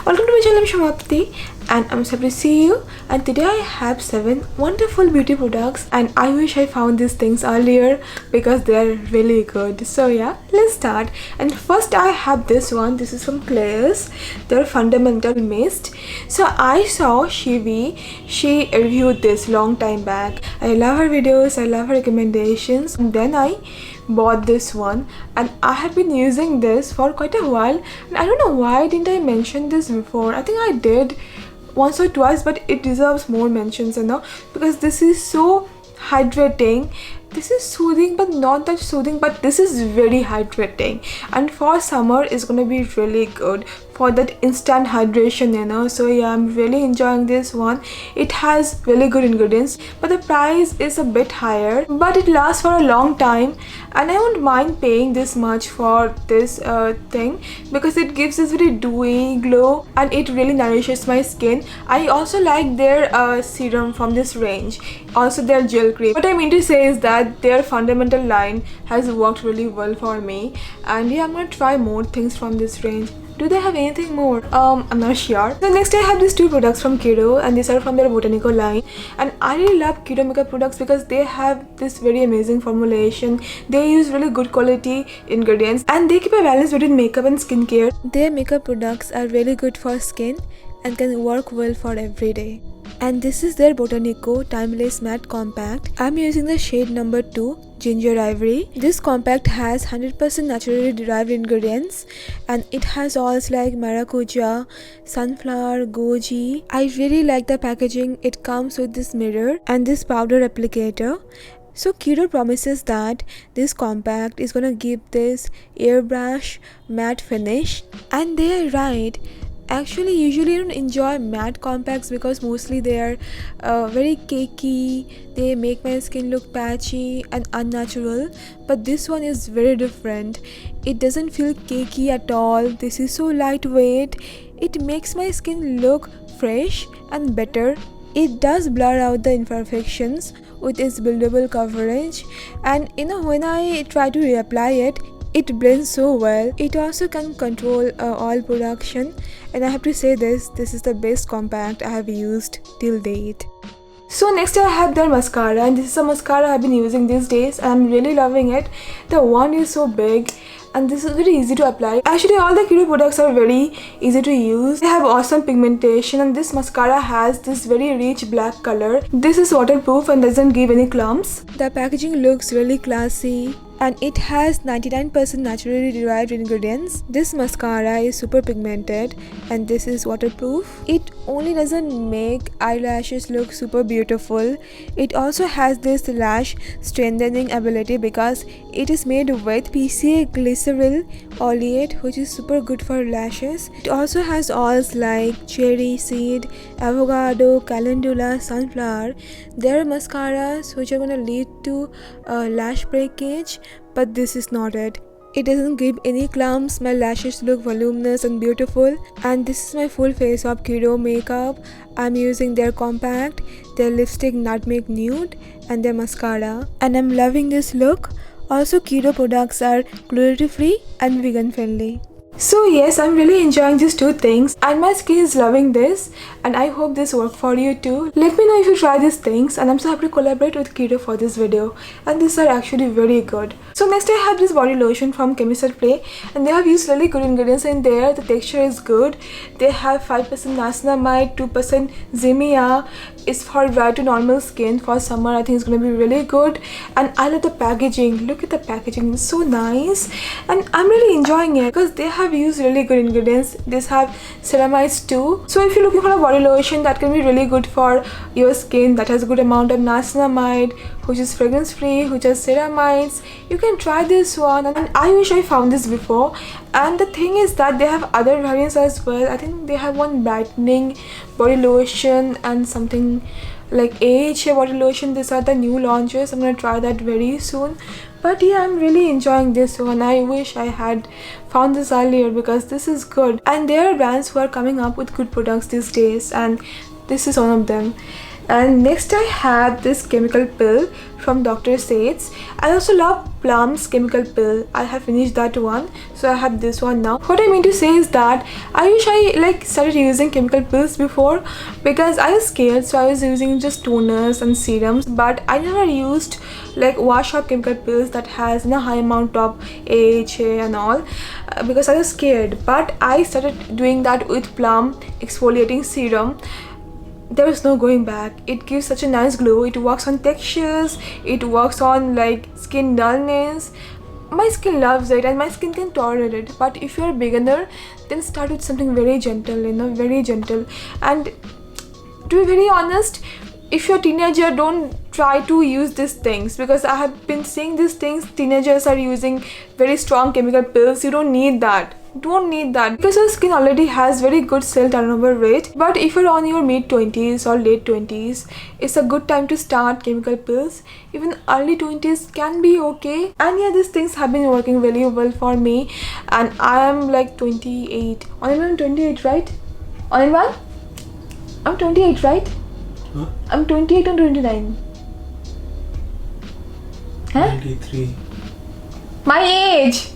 welcome to my channel. I'm Shamapti and I'm so happy to see you. And today I have 7 wonderful beauty products, and I wish I found these things earlier because they're really good. So yeah, let's start. And first I have this one. This is from Klairs, their fundamental mist. So I saw Shivee, she reviewed this long time back. I love her videos, I love her recommendations, and then I bought this one and I have been using this for quite a while, and I don't know why didn't I mention this before. I think I did once or twice, but it deserves more mentions, you know, because this is so hydrating. This is soothing but not that soothing, but this is very hydrating, and for summer it's gonna be really good for that instant hydration, you know. So yeah, I'm really enjoying this one. It has really good ingredients, but the price is a bit higher, but it lasts for a long time, and I won't mind paying this much for this thing because it gives this very dewy glow and it really nourishes my skin. I also like their serum from this range, also their gel cream. What I mean to say is that their fundamental line has worked really well for me, and yeah, I'm gonna try more things from this range. Do they have anything more? I'm not sure. So next I have these 2 products from Kiro, and these are from their Botanico line. And I really love Kiro makeup products because they have this very amazing formulation. They use really good quality ingredients and they keep a balance between makeup and skincare. Their makeup products are really good for skin and can work well for every day. And this is their Botanico Timeless Matte Compact. I'm using the shade number 2, Ginger Ivory. This compact has 100% naturally derived ingredients, and it has oils like maracuja, sunflower, goji. I really like the packaging. It comes with this mirror and this powder applicator. So Kiro promises that this compact is gonna give this airbrush matte finish, and they are right. Actually, usually I don't enjoy matte compacts because mostly they are very cakey. They make my skin look patchy and unnatural, but this one is very different. It doesn't feel cakey at all. This is so lightweight. It makes my skin look fresh and better. It does blur out the imperfections with its buildable coverage, and you know, when I try to reapply it, it blends so well. It also can control oil production, and I have to say this is the best compact I have used till date. So next I have their mascara, and this is a mascara I've been using these days and I'm really loving it. The wand is so big and this is very easy to apply. Actually, all the Kiro products are very easy to use. They have awesome pigmentation, and this mascara has this very rich black color. This is waterproof and doesn't give any clumps. The packaging looks really classy, and it has 99% naturally derived ingredients. This mascara is super pigmented and this is waterproof. It only doesn't make eyelashes look super beautiful. It also has this lash strengthening ability because it is made with PCA glyceryl oleate, which is super good for lashes. It also has oils like cherry seed, avocado, calendula, sunflower. There are mascaras which are gonna lead to lash breakage, but this is not it. It doesn't give any clumps. My lashes look voluminous and beautiful. And this is my full face of Kiro makeup. I'm using their compact, their lipstick Nutmeg Nude, and their mascara, and I'm loving this look. Also, Kiro products are cruelty free and vegan friendly. So yes, I'm really enjoying these 2 things, and my skin is loving this, and I hope this worked for you too. Let me know if you try these things, and I'm so happy to collaborate with Kiro for this video, and these are actually very good. So next I have this body lotion from Chemist, and they have used really good ingredients in there. The texture is good. They have 5% niacinamide, 2% zimia. It's for dry to normal skin. For summer, I think it's gonna be really good, and I love the packaging. Look at the packaging, it's so nice, and I'm really enjoying it because they have used really good ingredients. These have ceramides too. So if you're looking for a body lotion that can be really good for your skin, that has a good amount of niacinamide, which is fragrance free, which has ceramides, you can try this one. And I wish I found this before. And the thing is that they have other variants as well. I think they have one brightening body lotion and something like AHA body lotion. These are the new launches. I'm gonna try that very soon. But yeah, I'm really enjoying this one. I wish I had found this earlier because this is good, and there are brands who are coming up with good products these days, and this is one of them. And next I have this chemical pill from Dr. Sates. I also love Plum's chemical pill. I have finished that one, so I have this one now. What I mean to say is that I wish I started using chemical pills before, because I was scared, so I was using just toners and serums, but I never used wash up chemical pills that has a high amount of AHA and all, because I was scared. But I started doing that with Plum exfoliating serum. There is no going back. It gives such a nice glow. It works on textures, it works on skin dullness. My skin loves it and my skin can tolerate it. But if you're a beginner, then start with something very gentle, very gentle. And to be very honest, if you're a teenager, don't try to use these things, because I have been seeing these things. Teenagers are using very strong chemical pills. You don't need that. Because your skin already has very good cell turnover rate. But if you're on your mid-20s or late 20s, it's a good time to start chemical pills. Even early 20s can be okay. And yeah, these things have been working really well for me. And I am 28. I'm 28, right? Anyone? I'm 28, right? Huh? I'm 28 and 29. Huh? 23. My age!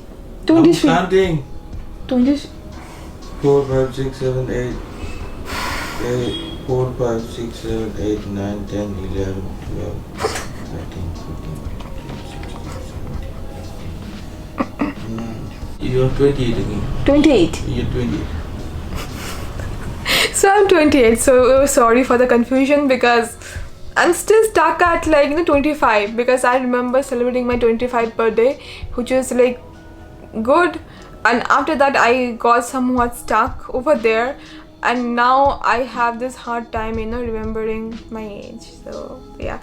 23. I'm counting. 20. 4, 5, 6, 7, 8, 4, 5, 6, 7, 8, 9, 10, 11, 12, 13, 14, 15, 16, 17. You're 28 again. 28. You're 28. So I'm 28. So sorry for the confusion, because I'm still stuck at 25, because I remember celebrating my 25th birthday, which was good. And after that I got somewhat stuck over there, and now I have this hard time remembering my age. So yeah,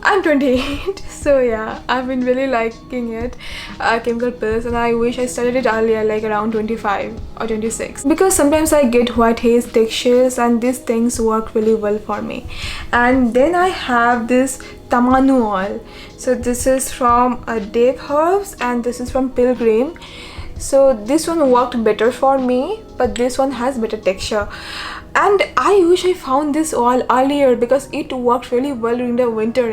I'm 28. So yeah, I've been really liking it, chemical pills, and I wish I started it earlier, around 25 or 26, because sometimes I get white haze textures and these things work really well for me. And then I have this tamanu oil. So this is from Dévé herbs, and this is from Pilgrim. So this one worked better for me, but this one has better texture. And I wish I found this oil earlier, because it worked really well during the winter.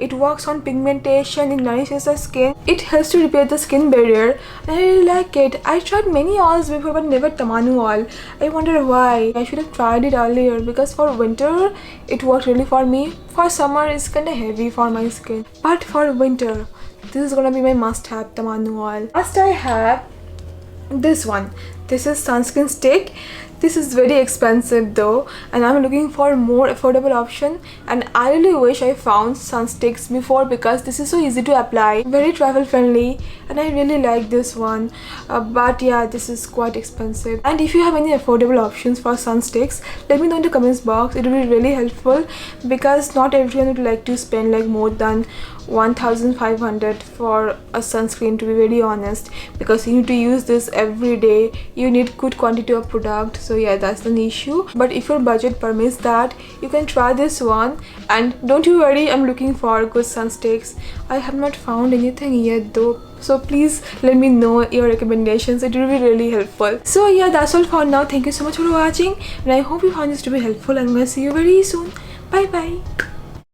It works on pigmentation, it nourishes the skin, it helps to repair the skin barrier, and I really like it. I tried many oils before, but never tamanu oil. I wonder why. I should have tried it earlier, because for winter it worked really for me. For summer it's kinda heavy for my skin, but for winter this is gonna be my must-have tamanu oil. First I have this one. This is sunscreen stick. This is very expensive though, and I'm looking for more affordable option, and I really wish I found sun sticks before, because this is so easy to apply, very travel friendly, and I really like this one. But yeah, this is quite expensive. And if you have any affordable options for sun sticks, let me know in the comments box. It will be really helpful, because not everyone would like to spend more than 1,500 for a sunscreen, to be very honest, because you need to use this every day. You need good quantity of product. So yeah, that's an issue. But if your budget permits that, you can try this one. And don't you worry, I'm looking for good sun sticks. I have not found anything yet though, so please let me know your recommendations. It will be really helpful. So yeah, that's all for now. Thank you so much for watching, and I hope you found this to be helpful, and I'm gonna see you very soon. Bye bye.